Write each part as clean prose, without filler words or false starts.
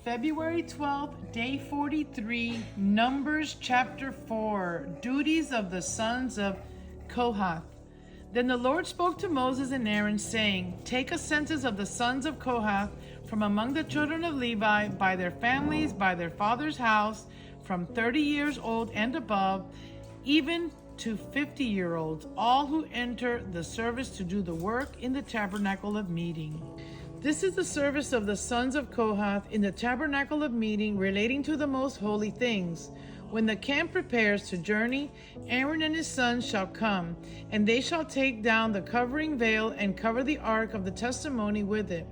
February 12th, day 43, Numbers chapter 4, duties of the sons of Kohath. Then the Lord spoke to Moses and Aaron, saying, Take a census of the sons of Kohath from among the children of Levi, by their families, by their father's house, from 30 years old and above, even to 50-year-olds, all who enter the service to do the work in the tabernacle of meeting. This is the service of the sons of Kohath in the tabernacle of meeting relating to the most holy things. When the camp prepares to journey, Aaron and his sons shall come, and they shall take down the covering veil and cover the ark of the testimony with it.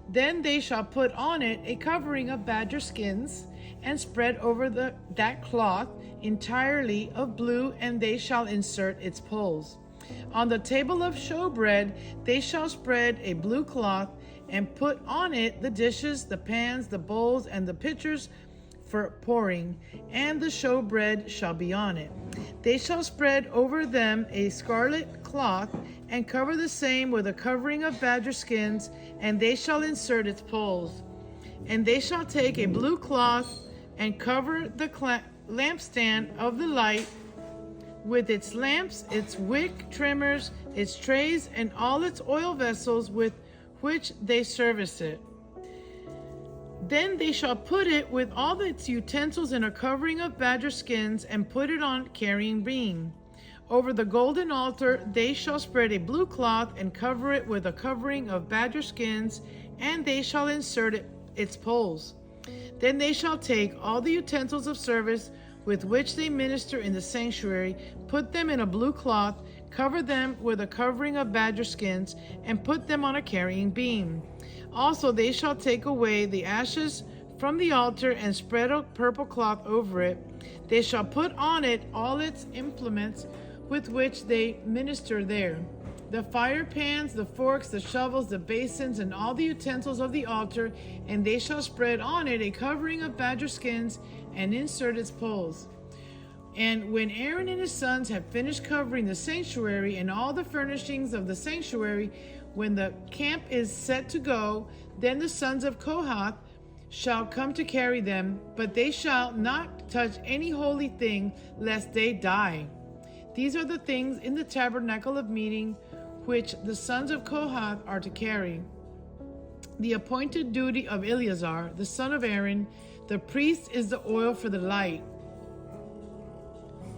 Then they shall put on it a covering of badger skins, and spread over that cloth entirely of blue, and they shall insert its poles. On the table of showbread they shall spread a blue cloth, and put on it the dishes, the pans, the bowls, and the pitchers for pouring, and the showbread shall be on it. They shall spread over them a scarlet cloth, and cover the same with a covering of badger skins, and they shall insert its poles. And they shall take a blue cloth, and cover the lampstand of the light with its lamps, its wick trimmers, its trays, and all its oil vessels with which they service it. Then they shall put it with all its utensils in a covering of badger skins, and put it on carrying beam. Over the golden altar they shall spread a blue cloth, and cover it with a covering of badger skins, and they shall insert its poles. Then they shall take all the utensils of service with which they minister in the sanctuary, put them in a blue cloth, cover them with a covering of badger skins, and put them on a carrying beam. Also they shall take away the ashes from the altar, and spread a purple cloth over it. They shall put on it all its implements with which they minister there, the fire pans, the forks, the shovels, the basins, and all the utensils of the altar, and they shall spread on it a covering of badger skins, and insert its poles. And when Aaron and his sons have finished covering the sanctuary and all the furnishings of the sanctuary, when the camp is set to go, then the sons of Kohath shall come to carry them, but they shall not touch any holy thing, lest they die. These are the things in the tabernacle of meeting which the sons of Kohath are to carry. The appointed duty of Eleazar, the son of Aaron, the priest, is the oil for the light,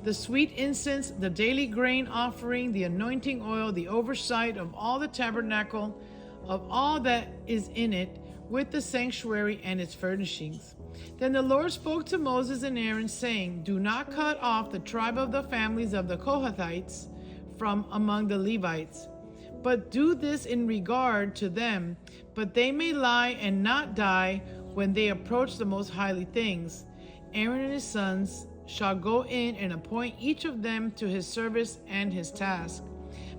the sweet incense, the daily grain offering, the anointing oil, the oversight of all the tabernacle, of all that is in it, with the sanctuary and its furnishings. Then the Lord spoke to Moses and Aaron, saying, Do not cut off the tribe of the families of the Kohathites from among the Levites, but do this in regard to them, but they may lie and not die when they approach the most highly things. Aaron and his sons shall go in and appoint each of them to his service and his task.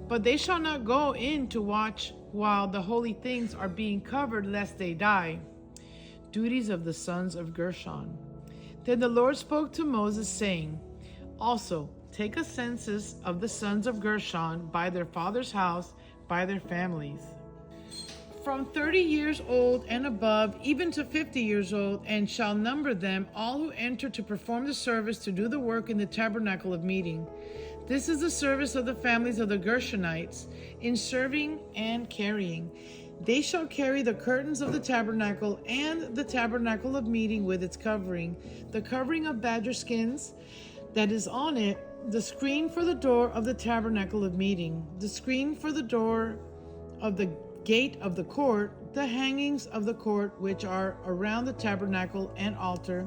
But they shall not go in to watch while the holy things are being covered, lest they die. Duties of the sons of Gershon. Then the Lord spoke to Moses, saying, Also take a census of the sons of Gershon by their father's house, by their families, from 30 years old and above, even to 50 years old, and shall number them, all who enter to perform the service to do the work in the tabernacle of meeting. This is the service of the families of the Gershonites, in serving and carrying. They shall carry the curtains of the tabernacle, and the tabernacle of meeting with its covering, the covering of badger skins that is on it, the screen for the door of the tabernacle of meeting, the screen for the door of the gate of the court, the hangings of the court which are around the tabernacle and altar,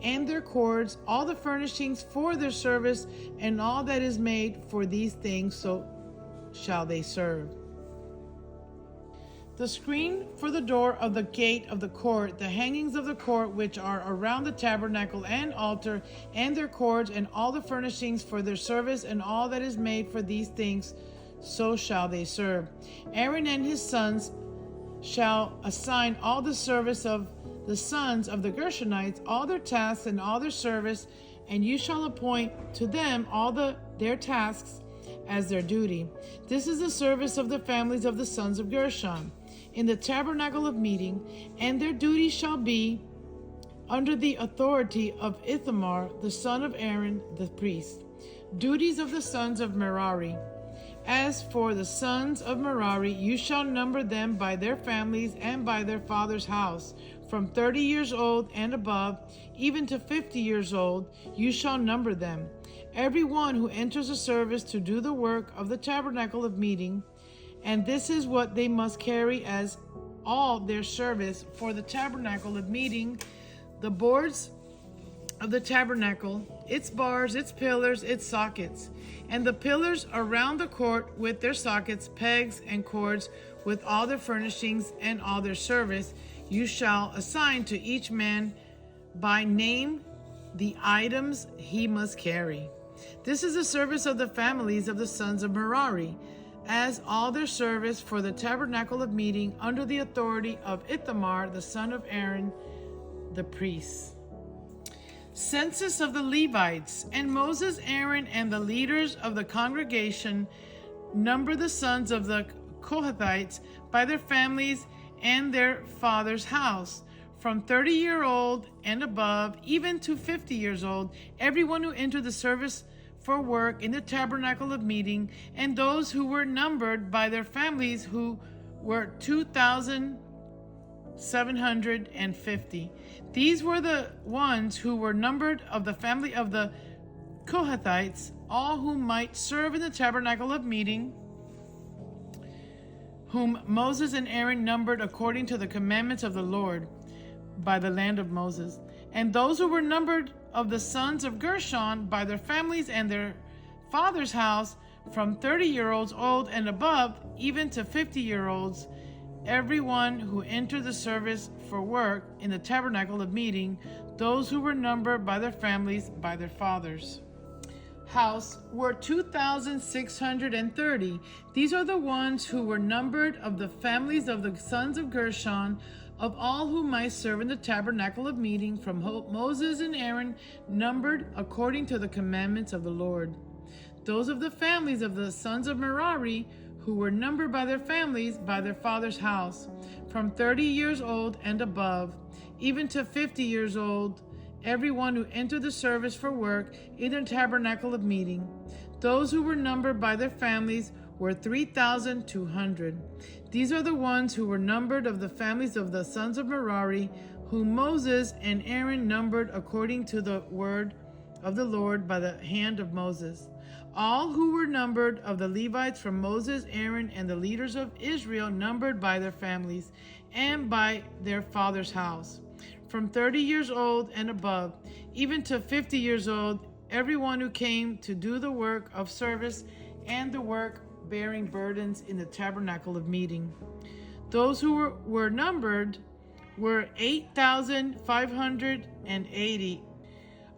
and their cords, all the furnishings for their service, and all that is made for these things, so shall they serve. The screen for the door of the gate of the court, the hangings of the court which are around the tabernacle and altar, and their cords, and all the furnishings for their service, and all that is made for these things, so shall they serve. Aaron and his sons shall assign all the service of the sons of the Gershonites, all their tasks and all their service, and you shall appoint to them all their tasks as their duty. This is the service of the families of the sons of Gershon in the tabernacle of meeting, and their duty shall be under the authority of Ithamar, the son of Aaron, the priest. Duties of the sons of Merari. As for the sons of Merari, you shall number them by their families and by their father's house. From 30 years old and above, even to 50 years old, you shall number them. Every one who enters a service to do the work of the tabernacle of meeting, and this is what they must carry as all their service for the tabernacle of meeting: the boards of the tabernacle, its bars, its pillars, its sockets, and the pillars around the court with their sockets, pegs, and cords, with all their furnishings and all their service. You shall assign to each man by name the items he must carry. This is the service of the families of the sons of Merari, as all their service for the tabernacle of meeting, under the authority of Ithamar, the son of Aaron, the priest. Census of the Levites. And Moses, Aaron, and the leaders of the congregation number the sons of the Kohathites by their families and their father's house, from 30-year-old and above, even to 50 years old, everyone who entered the service for work in the tabernacle of meeting, and those who were numbered by their families, who were 2,750. These were the ones who were numbered of the family of the Kohathites, all who might serve in the tabernacle of meeting, whom Moses and Aaron numbered according to the commandments of the Lord by the land of Moses. And those who were numbered of the sons of Gershon by their families and their father's house, from 30-year-olds old and above, even to 50-year-olds, everyone who entered the service for work in the tabernacle of meeting, those who were numbered by their families by their fathers' house, were 2,630. These are the ones who were numbered of the families of the sons of Gershon, of all who might serve in the tabernacle of meeting, from Moses and Aaron, numbered according to the commandments of the Lord. Those of the families of the sons of Merari, who were numbered by their families by their father's house, from 30 years old and above, even to 50 years old, everyone who entered the service for work in the tabernacle of meeting. Those who were numbered by their families were 3,200. These are the ones who were numbered of the families of the sons of Merari, whom Moses and Aaron numbered according to the word of the Lord by the hand of Moses. All who were numbered of the Levites from Moses, Aaron, and the leaders of Israel, numbered by their families and by their father's house, from 30 years old and above, even to 50 years old, everyone who came to do the work of service and the work bearing burdens in the tabernacle of meeting. Those who were numbered were 8,580.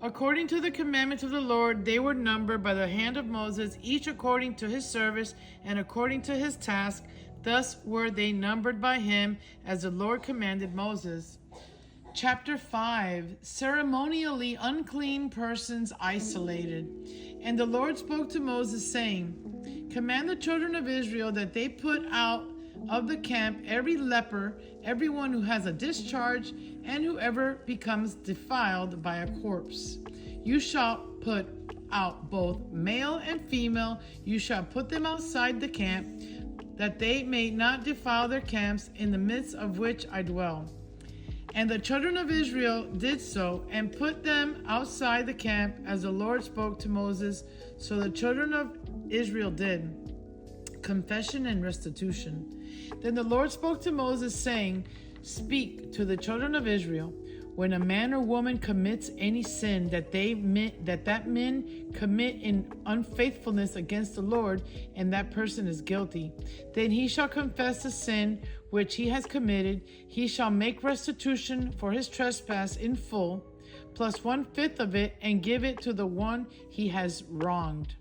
According to the commandments of the Lord, they were numbered by the hand of Moses, each according to his service and according to his task. Thus were they numbered by him, as the Lord commanded Moses. Chapter 5. Ceremonially unclean persons isolated. And the Lord spoke to Moses, saying, Command the children of Israel that they put out of the camp every leper, everyone who has a discharge, and whoever becomes defiled by a corpse. You shall put out both male and female. You shall put them outside the camp, that they may not defile their camps in the midst of which I dwell. And the children of Israel did so, and put them outside the camp, as the Lord spoke to Moses. So the children of Israel did. Confession and restitution. Then the Lord spoke to Moses, saying, Speak to the children of Israel, when a man or woman commits any sin that men commit in unfaithfulness against the Lord, and that person is guilty, then he shall confess the sin which he has committed. He shall make restitution for his trespass in full, plus 1/5 of it, and give it to the one he has wronged.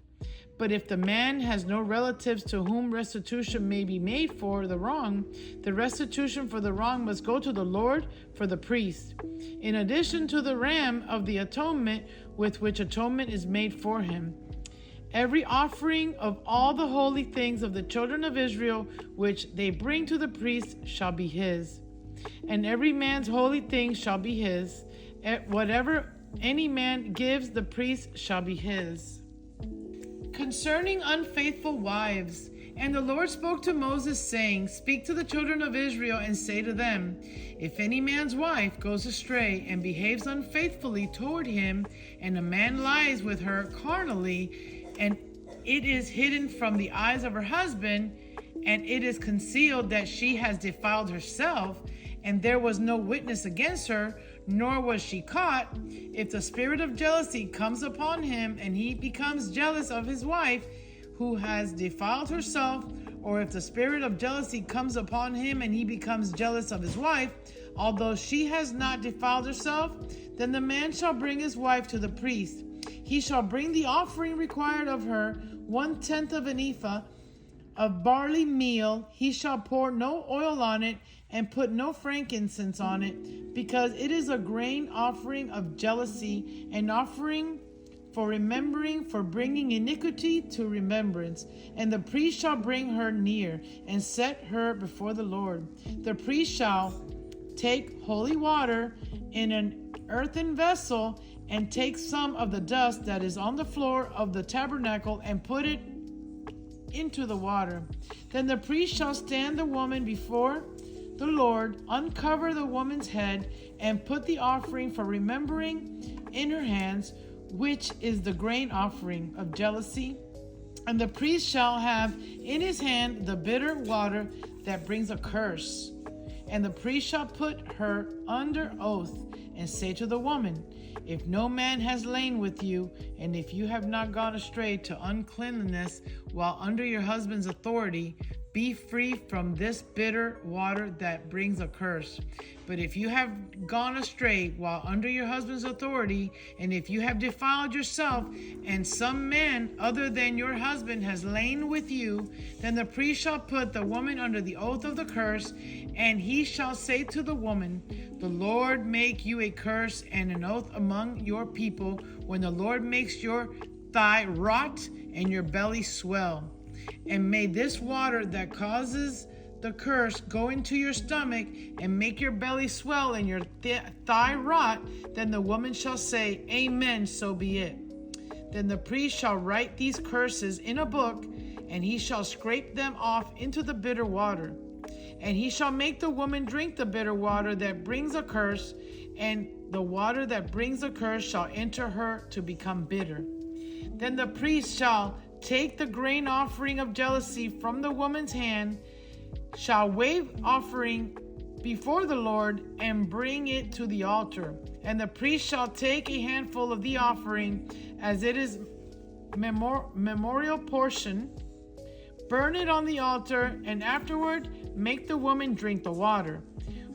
But if the man has no relatives to whom restitution may be made for the wrong, the restitution for the wrong must go to the Lord for the priest, in addition to the ram of the atonement with which atonement is made for him. Every offering of all the holy things of the children of Israel, which they bring to the priest, shall be his. And every man's holy thing shall be his. Whatever any man gives the priest shall be his. Concerning unfaithful wives. And the Lord spoke to Moses, saying, Speak to the children of Israel, and say to them, If any man's wife goes astray, and behaves unfaithfully toward him, and a man lies with her carnally, and it is hidden from the eyes of her husband, and it is concealed that she has defiled herself, and there was no witness against her, nor was she caught, if the spirit of jealousy comes upon him, and he becomes jealous of his wife who has defiled herself, or if the spirit of jealousy comes upon him, and he becomes jealous of his wife, although she has not defiled herself, then the man shall bring his wife to the priest. He shall bring the offering required of her, 1/10 of an ephah of barley meal. He shall pour no oil on it, and put no frankincense on it, because it is a grain offering of jealousy, an offering for remembering, for bringing iniquity to remembrance. And the priest shall bring her near, and set her before the Lord. The priest shall take holy water in an earthen vessel, and take some of the dust that is on the floor of the tabernacle, and put it into the water. Then the priest shall stand the woman before the Lord, uncover the woman's head, and put the offering for remembering in her hands, which is the grain offering of jealousy. And the priest shall have in his hand the bitter water that brings a curse. And the priest shall put her under oath, and say to the woman, If no man has lain with you, and if you have not gone astray to uncleanness while under your husband's authority, be free from this bitter water that brings a curse. But if you have gone astray while under your husband's authority, and if you have defiled yourself, and some man other than your husband has lain with you, then the priest shall put the woman under the oath of the curse, and he shall say to the woman, The Lord make you a curse and an oath among your people, when the Lord makes your thigh rot and your belly swell. And may this water that causes the curse go into your stomach, and make your belly swell and your thigh rot. Then the woman shall say, Amen, so be it. Then the priest shall write these curses in a book, and he shall scrape them off into the bitter water. And he shall make the woman drink the bitter water that brings a curse, and the water that brings a curse shall enter her to become bitter. Then the priest shall take the grain offering of jealousy from the woman's hand, shall wave offering before the Lord, and bring it to the altar. And the priest shall take a handful of the offering, as it is memorial portion, burn it on the altar, and afterward make the woman drink the water.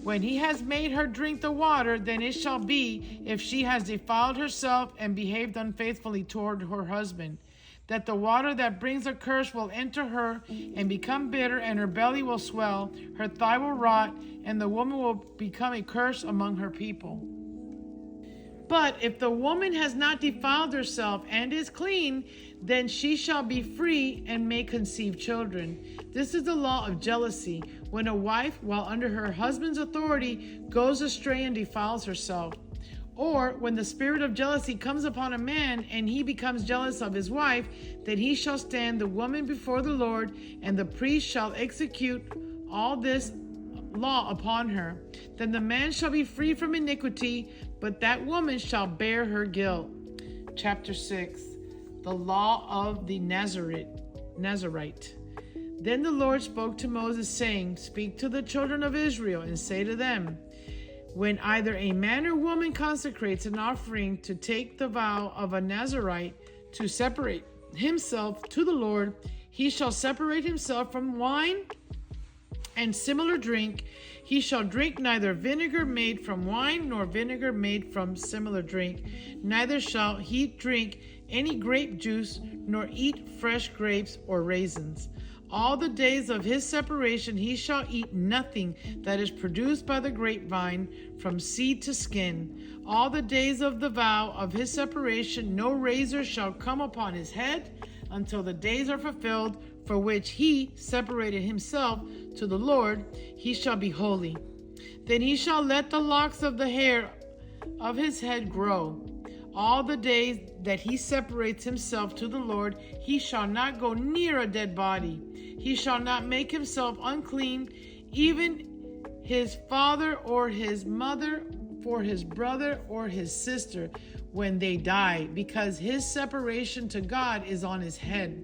When he has made her drink the water, then it shall be, if she has defiled herself and behaved unfaithfully toward her husband, that the water that brings a curse will enter her and become bitter, and her belly will swell, her thigh will rot, and the woman will become a curse among her people. But if the woman has not defiled herself and is clean, then she shall be free and may conceive children. This is the law of jealousy, when a wife, while under her husband's authority, goes astray and defiles herself. Or when the spirit of jealousy comes upon a man, and he becomes jealous of his wife, that he shall stand the woman before the Lord, and the priest shall execute all this law upon her. Then the man shall be free from iniquity, but that woman shall bear her guilt. Chapter 6. The law of the Nazarite. Then the Lord spoke to Moses, saying, Speak to the children of Israel, and say to them, When either a man or woman consecrates an offering to take the vow of a Nazarite to separate himself to the Lord, he shall separate himself from wine and similar drink. He shall drink neither vinegar made from wine, nor vinegar made from similar drink. Neither shall he drink any grape juice, nor eat fresh grapes or raisins. All the days of his separation he shall eat nothing that is produced by the grapevine, from seed to skin. All the days of the vow of his separation no razor shall come upon his head, until the days are fulfilled for which he separated himself to the Lord, he shall be holy. Then he shall let the locks of the hair of his head grow. All the days that he separates himself to the Lord, he shall not go near a dead body. He shall not make himself unclean, even his father or his mother, for his brother or his sister, when they die, because his separation to God is on his head.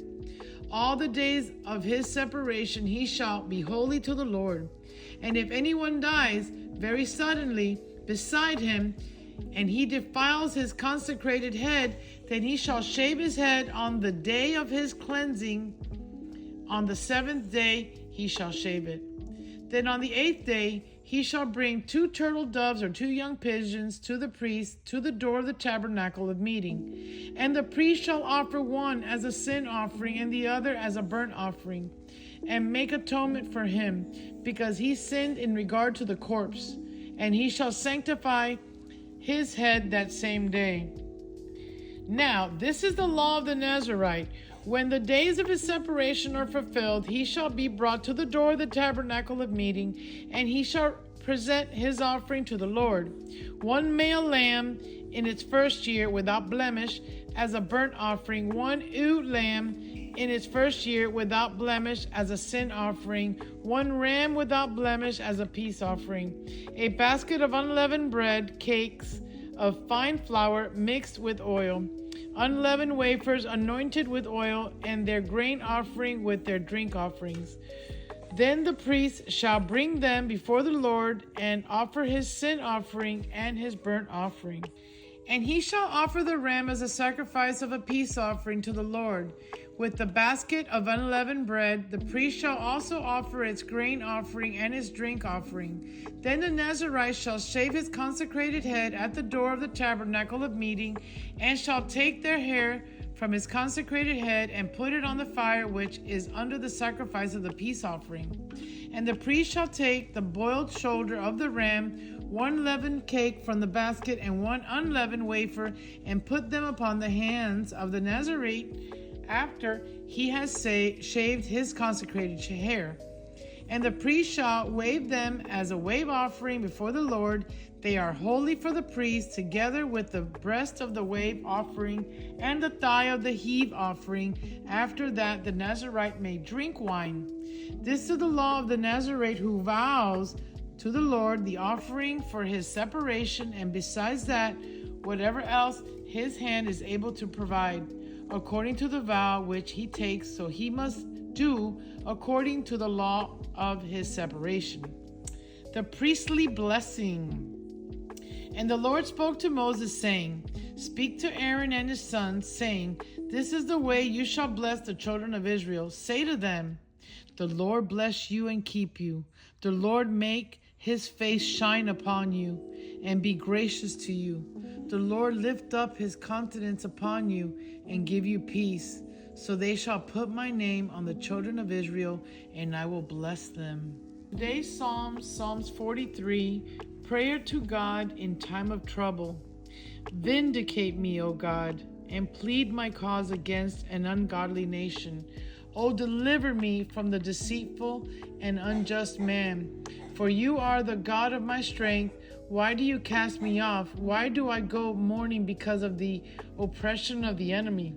All the days of his separation he shall be holy to the Lord. And if anyone dies very suddenly beside him, and he defiles his consecrated head, then he shall shave his head on the day of his cleansing. On the 7th day he shall shave it. Then on the 8th day he shall bring 2 turtle doves or 2 young pigeons to the priest to the door of the tabernacle of meeting. And the priest shall offer one as a sin offering and the other as a burnt offering, and make atonement for him, because he sinned in regard to the corpse. And he shall sanctify his head that same day. Now, this is the law of the Nazarite. When the days of his separation are fulfilled, he shall be brought to the door of the tabernacle of meeting, and he shall present his offering to the Lord. 1 male lamb in its first year without blemish as a burnt offering, 1 ewe lamb in its first year without blemish as a sin offering, 1 ram without blemish as a peace offering, a basket of unleavened bread, cakes of fine flour mixed with oil, unleavened wafers anointed with oil, and their grain offering with their drink offerings. Then the priest shall bring them before the Lord and offer his sin offering and his burnt offering. And he shall offer the ram as a sacrifice of a peace offering to the Lord. With the basket of unleavened bread, the priest shall also offer its grain offering and its drink offering. Then the Nazarite shall shave his consecrated head at the door of the tabernacle of meeting, and shall take their hair from his consecrated head and put it on the fire which is under the sacrifice of the peace offering. And the priest shall take the boiled shoulder of the ram, 1 leavened cake from the basket, and 1 unleavened wafer, and put them upon the hands of the Nazarite after he has shaved his consecrated hair. And the priest shall wave them as a wave offering before the Lord. They are holy for the priest, together with the breast of the wave offering and the thigh of the heave offering. After that, the Nazarite may drink wine. This is the law of the Nazarite who vows to the Lord the offering for his separation, and besides that, whatever else his hand is able to provide, according to the vow which he takes, so he must do according to the law of his separation. The priestly blessing. And the Lord spoke to Moses, saying, Speak to Aaron and his sons, saying, This is the way you shall bless the children of Israel. Say to them, The Lord bless you and keep you. The Lord make his face shine upon you and be gracious to you. The Lord lift up his countenance upon you and give you peace. So they shall put my name on the children of Israel, and I will bless them. Today's Psalm, Psalms 43, prayer to God in time of trouble. Vindicate me, O God, and plead my cause against an ungodly nation. O deliver me from the deceitful and unjust man. For you are the God of my strength. Why do you cast me off? Why do I go mourning because of the oppression of the enemy?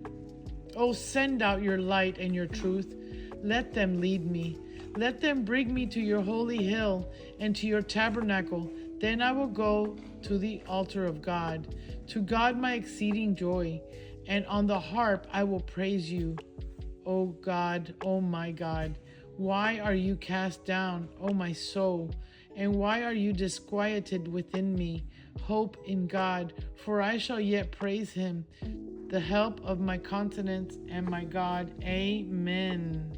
Oh, send out your light and your truth. Let them lead me. Let them bring me to your holy hill and to your tabernacle. Then I will go to the altar of God, to God my exceeding joy, and on the harp I will praise you. O God, O my God, why are you cast down, O my soul? And why are you disquieted within me? Hope in God, for I shall yet praise him, the help of my countenance and my God. Amen.